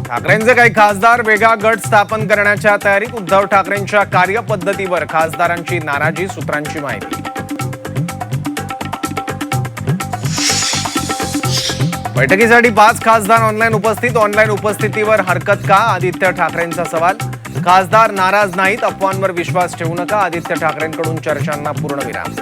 ठाकरेंचे काही खासदार वेगळा गट स्थापन करण्याच्या तयारीत. उद्धव ठाकरेंच्या कार्यपद्धतीवर खासदारांची नाराजी, सूत्रांची माहिती. बैठकीसाठी 5 खासदार ऑनलाईन उपस्थित. ऑनलाईन उपस्थितीवर हरकत का? आदित्य ठाकरेंचा सवाल. खासदार नाराज नाहीत, अफवांवर विश्वास ठेवू नका. आदित्य ठाकरेंकडून चर्चांना पूर्णविराम.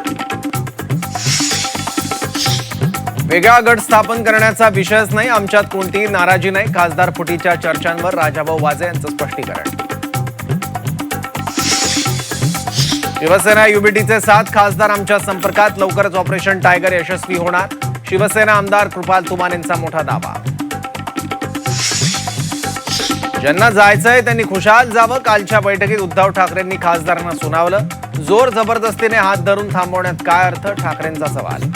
वेगळा गट स्थापन करण्याचा विषयच नाही, आमच्यात कोणतीही नाराजी नाही. खासदार फुटीच्या चर्चांवर राजाभाऊ वाजे यांचं स्पष्टीकरण. शिवसेना युबीटीचे 7 खासदार आमच्या संपर्कात. लवकरच ऑपरेशन टायगर यशस्वी होणार. शिवसेना आमदार कृपाल तुमानेंचा मोठा दावा. ज्यांना जायचंय त्यांनी खुशाल जावं. कालच्या बैठकीत उद्धव ठाकरेंनी खासदारांना सुनावलं. जोर जबरदस्तीने हात धरून थांबवण्यात काय अर्थ? ठाकरेंचा सवाल.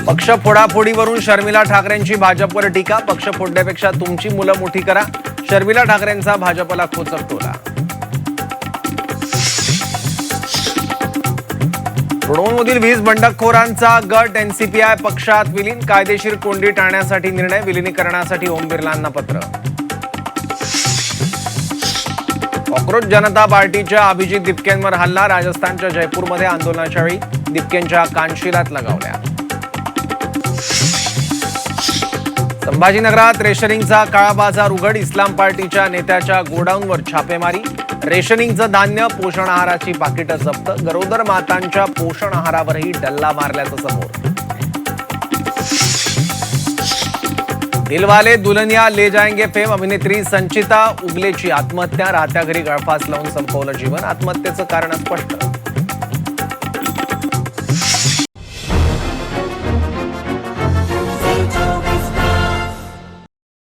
पक्ष फोडाफोडीवरून शर्मिला ठाकरेंची भाजपवर टीका. पक्ष फोडण्यापेक्षा तुमची मुलं मोठी करा. शर्मिला ठाकरेंचा भाजपला खोचक टोला. तृणमूलमधील 20 बंडखोरांचा गट एनसीपीआय पक्षात विलीन. कायदेशीर कोंडी टाळण्यासाठी निर्णय. विलिनीकरणासाठी ओम बिर्लांना पत्र. कॉक्रोच जनता पार्टीच्या अभिजित दिपकेंवर हल्ला. राजस्थानच्या जयपूरमध्ये आंदोलनाच्या वेळी दिपकेंच्या कानशिलात लगावल्या. संभाजीनगरात रेशनिंगचा काळा बाजार उघड. इस्लाम पार्टीच्या नेत्याच्या गोडाऊनवर छापेमारी. रेशनिंगचं धान्य, पोषण आहाराची पाकिटं जप्त. गरोदर मातांच्या पोषण आहारावरही डल्ला मारल्याचं समोर. दिलवाले दुल्हनिया ले जाएंगे फेम. अभिनेत्री संचिता उगलेची आत्महत्या. राहत्या घरी गळफास लावून संपवलं जीवन. आत्महत्येचं कारण स्पष्ट.